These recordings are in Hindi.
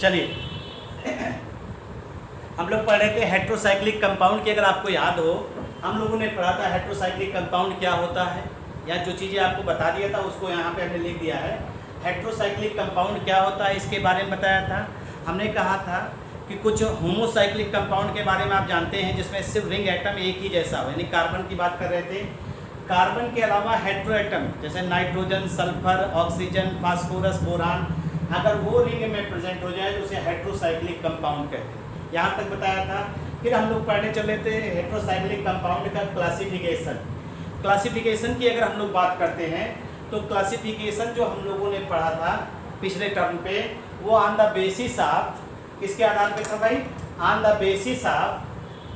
चलिए हम लोग पढ़ रहे थे हेट्रोसाइक्लिक कंपाउंड की। अगर आपको याद हो हम लोगों ने पढ़ा था हेट्रोसाइक्लिक कंपाउंड क्या होता है, या जो चीज़ें आपको बता दिया था उसको यहाँ पे हमने लिख दिया है। हेट्रोसाइक्लिक कंपाउंड क्या होता है इसके बारे में बताया था। हमने कहा था कि कुछ होमोसाइक्लिक कंपाउंड के बारे में आप जानते हैं जिसमें सिर्फ रिंग एटम एक ही जैसा हो, यानी कार्बन की बात कर रहे थे। कार्बन के अलावा हेट्रो एटम जैसे nitrogen, sulphur, oxygen, phosphorus, boron, अगर वो रिंग में प्रेजेंट हो जाए तो उसे हेट्रोसाइक्लिक कंपाउंड कहते हैं। यहाँ तक बताया था। फिर हम लोग पढ़ने चले थे हेट्रोसाइक्लिक कंपाउंड का क्लासिफिकेशन। क्लासिफिकेशन की अगर हम लोग बात करते हैं तो क्लासिफिकेशन जो हम लोगों ने पढ़ा था पिछले टर्म पे, वो ऑन द बेसिस ऑफ, किसके आधार पे था भाई? On the basis of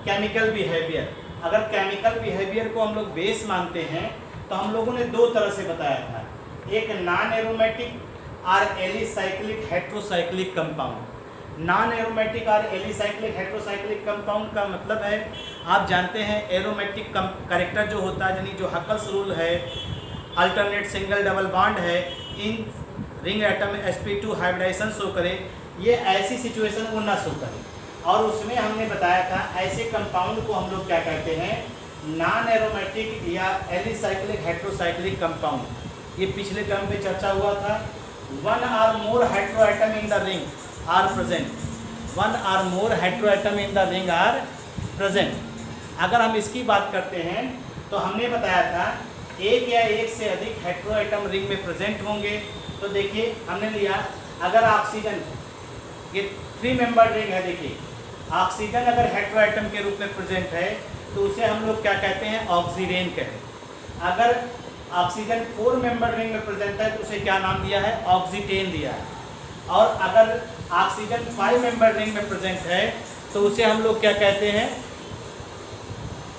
chemical behaviour. अगर केमिकल बिहेवियर को हम लोग बेस मानते हैं तो हम लोगों ने दो तरह से बताया था, एक नॉन एरोमेटिक और alicyclic heterocyclic compound. Non aromatic और एलिसाइक्लिक हेट्रोसाइक्लिक कंपाउंड का मतलब है, आप जानते हैं एरोमेटिक कैरेक्टर जो होता है, यानी जो हकल्स रूल है, अल्टरनेट सिंगल डबल बॉन्ड है, in ring atom sp2 hybridisation show करे, ये ऐसी सिचुएशन वो ना शो करे। और उसमें हमने बताया था ऐसे कंपाउंड को हम लोग क्या कहते हैं, नॉन एरोमेटिक या एलिसाइक्लिक हेट्रोसाइक्लिक कंपाउंड। ये पिछले टर्म पे चर्चा हुआ था। One or more heteroatom in the ring are present, one or more heteroatom in the ring are present. अगर हम इसकी बात करते हैं तो हमने बताया था एक या एक से अधिक हेट्रोएटम रिंग में प्रेजेंट होंगे। तो देखिए हमने लिया, अगर ऑक्सीजन, ये 3 मेंबर रिंग है, देखिए ऑक्सीजन अगर हेट्रोएटम के रूप में प्रेजेंट है तो उसे हम लोग क्या कहते हैं, ऑक्सीरेन कहते हैं। अगर ऑक्सीजन 4 मेंबर रिंग में प्रेजेंट है तो उसे क्या नाम दिया है, ऑक्सीटेन दिया है। और अगर ऑक्सीजन 5 मेंबर रिंग में प्रेजेंट है तो उसे हम लोग क्या कहते हैं,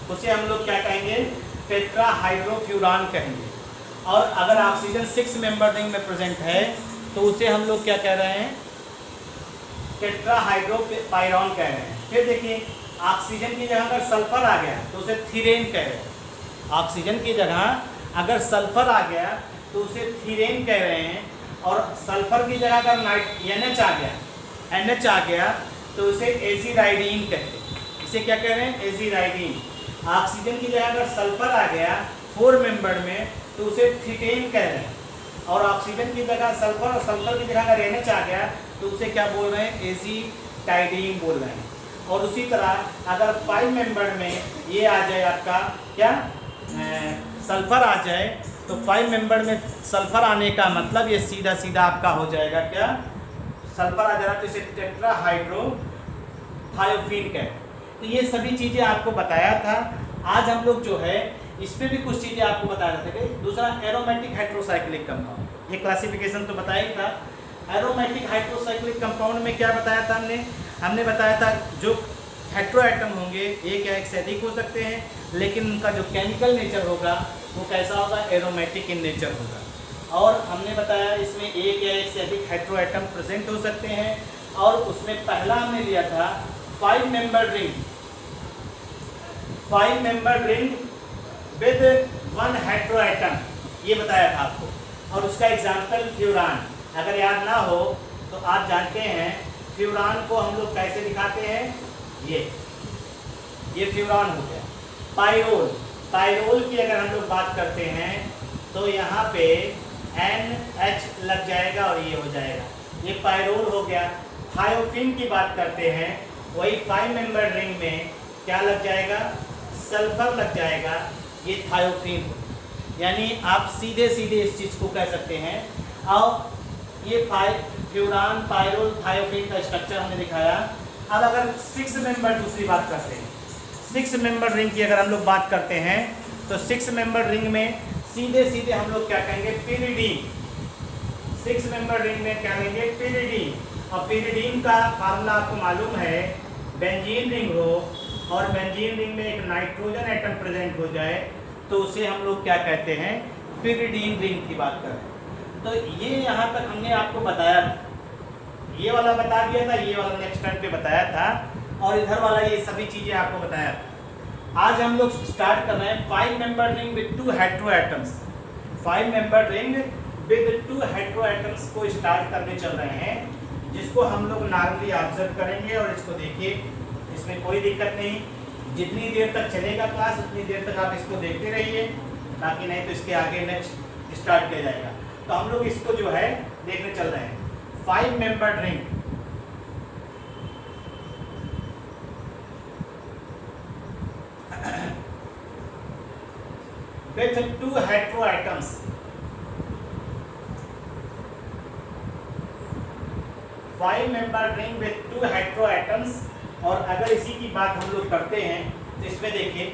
उसे हम लोग क्या कहेंगे, टेट्राहाइड्रोफ्यूरान कहेंगे। और अगर ऑक्सीजन 6 मेंबर रिंग में प्रेजेंट है तो उसे हम लोग क्या कह रहे हैं, टेट्राहाइड्रोपायरॉन कह रहे हैं। फिर देखिए ऑक्सीजन की जगह अगर सल्फर आ गया तो उसे थीरेन कह रहे हैं। ऑक्सीजन की जगह अगर सल्फर आ गया तो उसे थीरेन कह रहे हैं। और सल्फर की जगह अगर NH आ गया, NH आ गया तो उसे एजीराइडीन कहते हैं। इसे क्या कह रहे हैं, एजीराइडीन। ऑक्सीजन की जगह अगर सल्फर आ गया 4 मेंबर में तो उसे थीटेन कह रहे हैं। और ऑक्सीजन की जगह सल्फर और सल्फर की जगह अगर NH आ गया तो उसे क्या बोल रहे हैं, एजीटाइडीन बोल रहे हैं। और उसी तरह अगर 5 मेंबर में ये आ जाए आपका क्या, सल्फर आ जाए तो 5 मेंबर में सल्फर आने का मतलब ये सीधा सीधा आपका हो जाएगा क्या, सल्फर आ जाएगा तो इसे टेट्राहाइड्रोथायोफीन कहते हैं। तो ये सभी चीज़ें आपको बताया था। आज हम लोग जो है इस पर भी कुछ चीज़ें आपको बता रहे थे। दूसरा एरोमेटिक हाइड्रोसाइक्लिक कंपाउंड, ये क्लासिफिकेशन तो बताया ही था। एरोमेटिक हाइड्रोसाइक्लिक कंपाउंड में क्या बताया था हमने बताया था जो हेट्रोएटम होंगे एक या एक से अधिक हो सकते हैं, लेकिन उनका जो केमिकल नेचर होगा वो कैसा होगा, एरोमेटिक इन नेचर होगा। और हमने बताया इसमें एक या एक से अधिक हेट्रोएटम प्रेजेंट हो सकते हैं। और उसमें पहला हमने लिया था 5 member ring, 5 member ring with 1 heteroatom, ये बताया था आपको। और उसका एग्जाम्पल फ्यूरान। अगर याद ना हो तो आप जानते हैं फ्यूरान को हम लोग कैसे दिखाते हैं, ये फ्यूरान हो गया। पायरोल, पायरोल की अगर हम लोग बात करते हैं तो यहाँ पे NH लग जाएगा और ये हो जाएगा, ये पायरोल हो गया। थायोफीन की बात करते हैं, वही 5 मेंबर रिंग में क्या लग जाएगा, सल्फर लग जाएगा, ये थायोफीन। यानी आप सीधे सीधे इस चीज़ को कह सकते हैं। और ये फ्यूरान, पायरोल, थायोफीन का स्ट्रक्चर हमने दिखाया। अब अगर 6 मेंबर दूसरी बात करते हैं, 6 मेंबर रिंग की अगर हम लोग बात करते हैं तो 6 मेंबर रिंग में सीधे सीधे हम लोग क्या कहेंगे, पिरिडीन। 6 मेंबर रिंग में क्या कहेंगे, पिरिडीन। और पिरिडीन का फार्मूला आपको मालूम है, बेंजीन रिंग हो और बेंजीन रिंग में एक नाइट्रोजन एटम प्रेजेंट हो जाए तो उसे हम लोग क्या कहते हैं, पिरिडीन रिंग की बात करें। तो ये यहाँ तक हमने आपको बताया, ये वाला बता दिया था, ये वाला नेक्स्ट टाइम पे बताया था, और इधर वाला ये सभी चीज़ें आपको बताया था। आज हम लोग स्टार्ट कर रहे हैं 5 member ring with 2 हेट्रोएटम्स। 5 member ring with 2 हेट्रोएटम्स को स्टार्ट करने चल रहे हैं। जिसको हम लोग नॉर्मली ऑब्जर्व करेंगे। और इसको देखिए, इसमें कोई दिक्कत नहीं, जितनी देर तक चलेगा क्लास उतनी देर तक आप इसको देखते रहिए, ताकि नहीं तो इसके आगे नेक्स्ट स्टार्ट किया जाएगा। तो हम लोग इसको जो है देखने चल रहे हैं। 5 membered ring, with 2 heteroatoms, 5 membered ring with 2 heteroatoms। और अगर इसी की बात हम लोग करते हैं तो इसमें देखिए,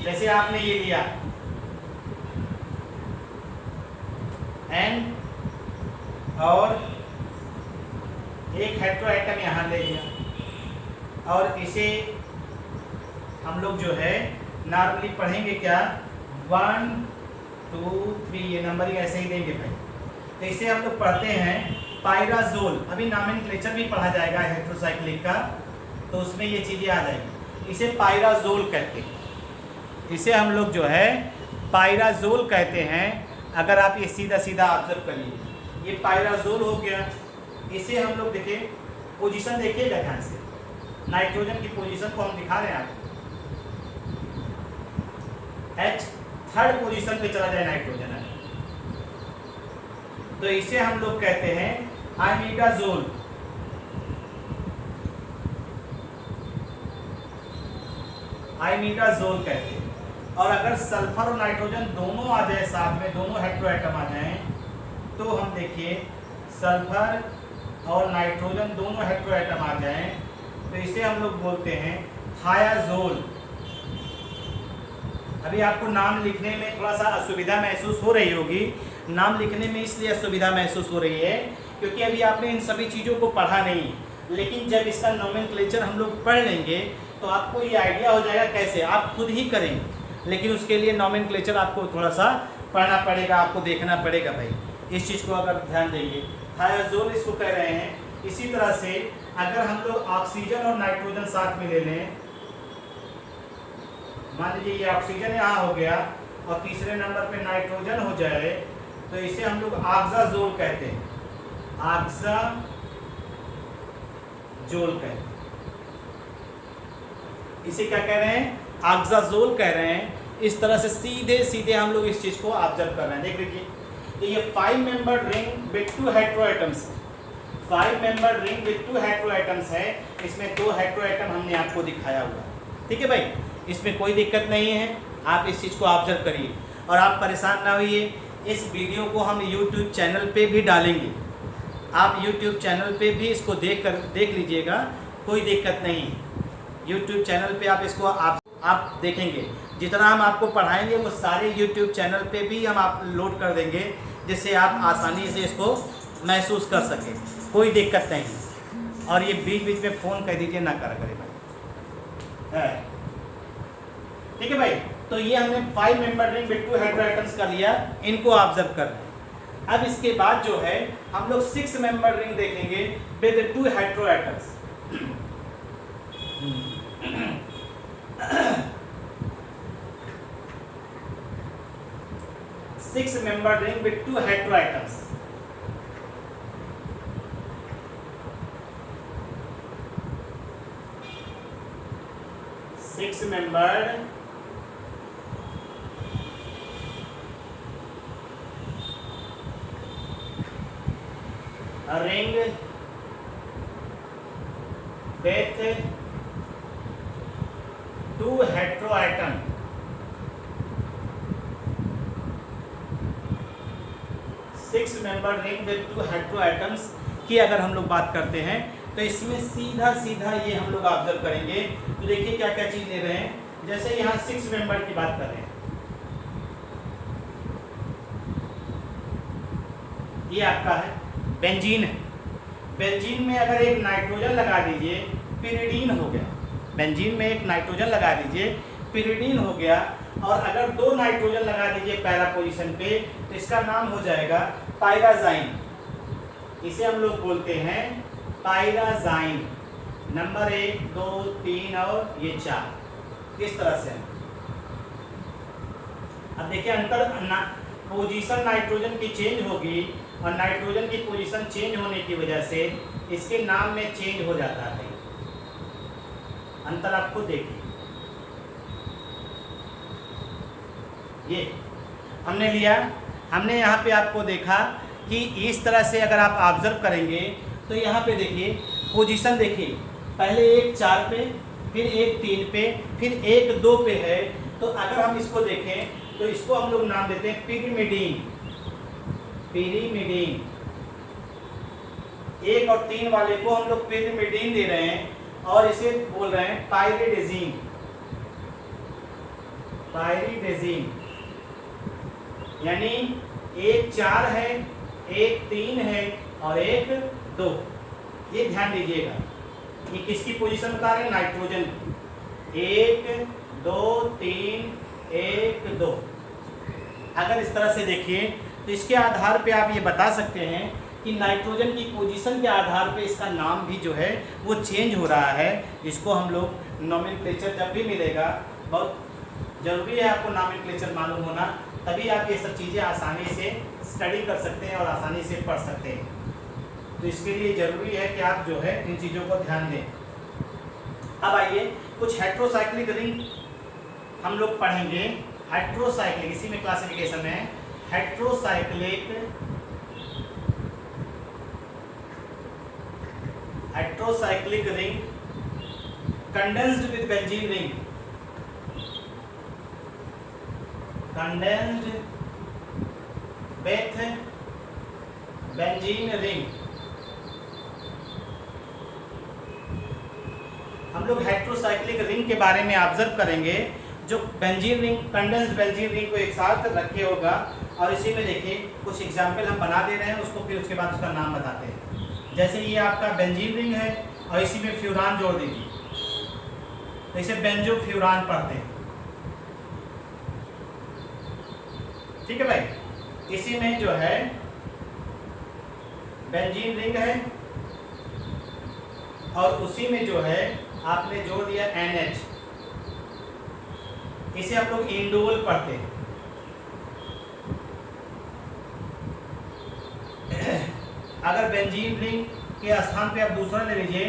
जैसे आपने ये लिया N और एक हेटेरोएटम यहाँ ले लिया, और इसे हम लोग जो है नॉर्मली पढ़ेंगे क्या, 1 2 3, ये नंबर ऐसे ही देंगे भाई। तो इसे हम लोग पढ़ते हैं पायराजोल। अभी नॉमेनक्लेचर भी पढ़ा जाएगा हेटेरोसाइक्लिक का, तो उसमें ये चीज़ें आ जाएगी। इसे पायराजोल कहते हैं, इसे हम लोग जो है पायराजोल कहते हैं। अगर आप ये सीधा सीधा ऑब्जर्व करिए, ये पायराजोल हो गया। इसे हम लोग देखिए, पोजीशन देखिएगा ध्यान से, नाइट्रोजन की पोजीशन को हम दिखा रहे हैं आपको। H थर्ड पोजीशन पे चला जाए नाइट्रोजन है, तो इसे हम लोग कहते हैं आइमिडाजोल। आइमिडाजोल कहते हैं। और अगर सल्फर और नाइट्रोजन दोनों आ जाए साथ में, दोनों हेटेरोएटम आ जाएं, तो हम देखिए सल्फर और नाइट्रोजन दोनों हेटेरोएटम आ जाएं, तो इसे हम लोग बोलते हैं थायाजोल। अभी आपको नाम लिखने में थोड़ा सा असुविधा महसूस हो रही होगी। नाम लिखने में इसलिए असुविधा महसूस हो रही है क्योंकि अभी आपने इन सभी चीज़ों को पढ़ा नहीं, लेकिन जब इसका नोमेनक्लेचर हम लोग पढ़ लेंगे तो आपको ये आइडिया हो जाएगा कैसे, आप खुद ही करेंगे। लेकिन उसके लिए नोमेनक्लेचर आपको थोड़ा सा पढ़ना पड़ेगा, आपको देखना पड़ेगा भाई। इस चीज़ को अगर ध्यान देंगे, थायाजोल इसको कह रहे हैं। इसी तरह से अगर हम लोग ऑक्सीजन और नाइट्रोजन साथ में ले लें, मान लीजिए ये ऑक्सीजन यहाँ हो गया और तीसरे नंबर पे नाइट्रोजन हो जाए, तो इसे हम लोग ऑक्साजोल कहते हैं। ऑक्साजोल कहते हैं, इसे क्या कह रहे हैं, ऑक्साजोल कह रहे हैं। इस तरह से सीधे सीधे हम लोग इस चीज को ऑब्जर्व कर रहे हैं। देख लीजिए, तो ये 5 membered ring with 2 heteroatoms, 5 membered ring with 2 heteroatoms है। इसमें 2 हेटेरोएटम हमने आपको दिखाया हुआ, ठीक है भाई, इसमें कोई दिक्कत नहीं है। आप इस चीज़ को ऑब्जर्व करिए और आप परेशान ना होइए। इस वीडियो को हम YouTube चैनल पे भी डालेंगे, आप YouTube चैनल पे भी इसको देख लीजिएगा, कोई दिक्कत नहीं है। YouTube चैनल पे आप इसको आप देखेंगे, जितना हम आपको पढ़ाएंगे वो सारे YouTube चैनल पे भी हम आप लोड कर देंगे, जिससे आप आसानी से इसको महसूस कर सकें, कोई दिक्कत नहीं। और ये बीच बीच में फ़ोन कह दीजिए ना करा करे भाई, है ठीक है भाई। तो ये हमने 5 मेंबर्ड रिंग विद 2 हेटेरोएटम्स का लिया, इनको ऑब्जर्व कर रहे हैं। अब इसके बाद जो है हम लोग 6 मेंबर्ड रिंग देखेंगे with 2 heteroatoms. 6 membered ring with 2 heteroatoms. Six membered ring with 2 heteroatom, 6 membered ring with 2 heteroatoms की अगर हम लोग बात करते हैं तो इसमें सीधा सीधा ये हम लोग ऑब्जर्व करेंगे। तो देखिए क्या क्या चीज ले रहे हैं, जैसे यहाँ 6 मेंबर की बात कर रहे हैं, ये आपका है बेंजीन है। बेंजीन में अगर एक नाइट्रोजन लगा दीजिए, पिरिडीन हो गया। बेंजीन में एक नाइट्रोजन लगा दीजिए, पिरिडीन हो गया। और अगर 2 नाइट्रोजन लगा दीजिए पैरा पोजीशन पे, तो इसका नाम हो जाएगा पायराजाइन। इसे हम लोग बोलते हैं पायराजाइन। नंबर 1 2 3 और ये 4, इस तरह से। अब देखिए अंतर पोजीशन नाइट्रोजन की चेंज होगी और नाइट्रोजन की पोजीशन चेंज होने की वजह से इसके नाम में चेंज हो जाता है। अंतर आपको देखिए, ये हमने लिया, हमने यहाँ पे आपको देखा कि इस तरह से अगर आप ऑब्जर्व करेंगे तो यहाँ पे देखिए पोजीशन देखिए, पहले एक 4 पे, फिर एक 3 पे, फिर एक 2 पे है। तो अगर हम इसको देखें तो इसको हम लोग नाम देते हैं पिरिमिडीन। पिरिमिडीन 1 और 3 वाले को हम लोग पिरिमिडीन दे रहे हैं और इसे बोल रहे हैं पाइरिडेजिन। पाइरिडेजिन यानी एक 4 है, एक 3 है और एक 2। ये ध्यान दीजिएगा, ये किसकी पोजीशन बता रहे हैं? नाइट्रोजन। 1 2 3 1 2। अगर इस तरह से देखिए तो इसके आधार पे आप ये बता सकते हैं कि नाइट्रोजन की पोजीशन के आधार पे इसका नाम भी जो है वो चेंज हो रहा है। इसको हम लोग नॉमेनक्लेचर जब भी मिलेगा, बहुत ज़रूरी है आपको नॉमेनक्लेचर मालूम होना, तभी आप ये सब चीज़ें आसानी से स्टडी कर सकते हैं और आसानी से पढ़ सकते हैं। तो इसके लिए ज़रूरी है कि आप जो है इन चीज़ों को ध्यान दें। अब आइए कुछ हेट्रोसाइक्लिक रिंग हम लोग पढ़ेंगे। हेट्रोसाइक्लिक, इसी में क्लासिफिकेशन है heterocyclic ring condensed with benzene ring. Condensed with benzene ring. हम लोग हेट्रोसाइक्लिक रिंग के बारे में ऑब्जर्व करेंगे, जो benzene ring, condensed benzene ring को एक साथ रखे होगा। और इसी में देखिए कुछ एग्जाम्पल हम बना दे रहे हैं उसको, फिर उसके बाद उसका नाम बताते हैं। जैसे ये आपका बेंजीन रिंग है और इसी में फ्यूरान जोड़ दीजिए, तो इसे बेंजोफ्यूरान पढ़ते हैं। ठीक है भाई, इसी में जो है बेंजीन रिंग है और उसी में जो है आपने जोड़ दिया NH, इसे आप लोग इंडोल पढ़ते हैं। अगर बेंजीन रिंग के स्थान पे आप दूसरा ले लीजिए,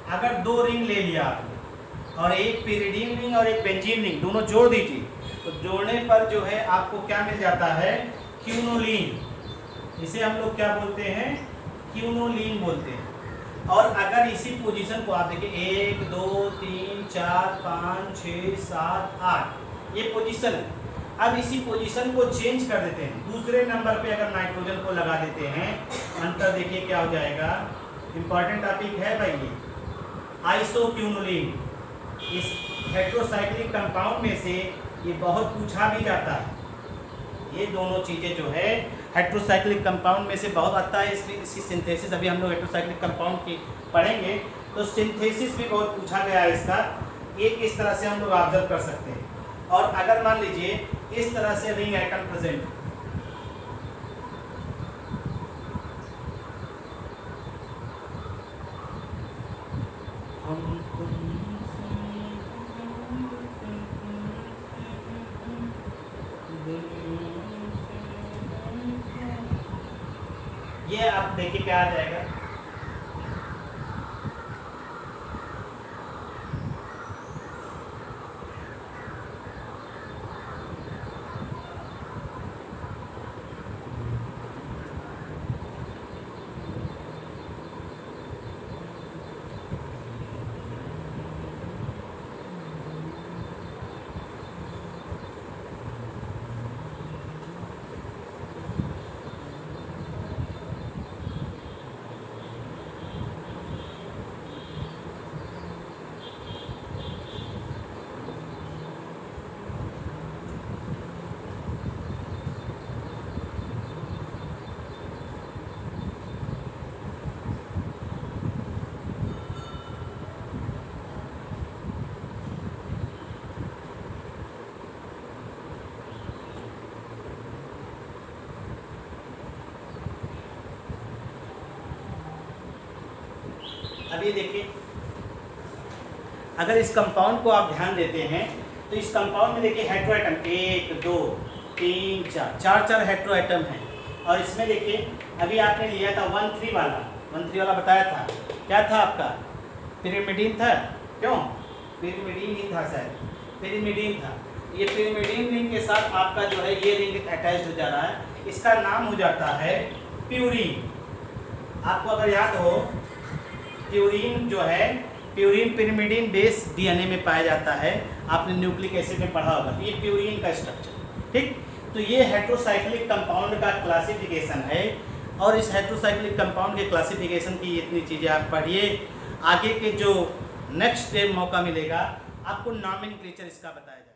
अगर 2 रिंग ले लिया आपने और एक पिरिडीन रिंग और एक बेंजीन रिंग दोनों जोड़ दीजिए, तो जोड़ने पर जो है आपको क्या मिल जाता है? क्यूनोलीन। इसे हम लोग क्या बोलते हैं? क्यूनोलीन बोलते हैं। और अगर इसी पोजीशन को आप देखिए 1 2 3 4 5 6 7 8 ये पोजीशन है। अब इसी पोजीशन को चेंज कर देते हैं, दूसरे नंबर पे अगर नाइट्रोजन को लगा देते हैं, अंतर देखिए क्या हो जाएगा। इंपॉर्टेंट टॉपिक है भाई ये, आइसोक्यूनोलीन। इस हेट्रोसाइक्लिक कंपाउंड में से ये बहुत पूछा भी जाता है। ये दोनों चीज़ें जो है हेट्रोसाइक्लिक कंपाउंड में से बहुत आता है। इसकी सिंथेसिस अभी हम लोग हेट्रोसाइक्लिक कंपाउंड की पढ़ेंगे, तो सिंथेसिस भी बहुत पूछा गया है इसका। एक इस तरह से हम लोग ऑब्जर्व कर सकते हैं। और अगर मान लीजिए इस तरह से रिंग एटम प्रेजेंट, ये आप देखिए क्या आ जाएगा। अब ये देखिए, अगर इस कंपाउंड को आप ध्यान देते हैं तो इस कंपाउंड में देखिए हेट्रो एटम 1 2 3 4 4 हेट्रो एटम हैं। और इसमें देखिए अभी आपने लिया था 1 3 वाला बताया था, क्या था आपका? पिरिमिडीन था। क्यों? पिरिमिडीन ही था शायद, पिरिमिडीन था। ये पिरिमिडीन रिंग के साथ आपका जो है ये रिंग अटैच हो जा रहा है, इसका नाम हो जाता है प्यूरीन। आपको अगर याद हो, प्यूरीन जो है, प्यूरीन पिरिमिडीन बेस डीएनए में पाया जाता है, आपने न्यूक्लिक एसिड में पढ़ा होगा। ये प्यूरीन का स्ट्रक्चर, ठीक। तो ये हेट्रोसाइक्लिक कंपाउंड का क्लासिफिकेशन है, और इस हेट्रोसाइक्लिक कंपाउंड के क्लासिफिकेशन की इतनी चीज़ें आप पढ़िए। आगे के जो नेक्स्ट डे मौका मिलेगा आपको नॉमेनक्लेचर इसका बताया जाएगा।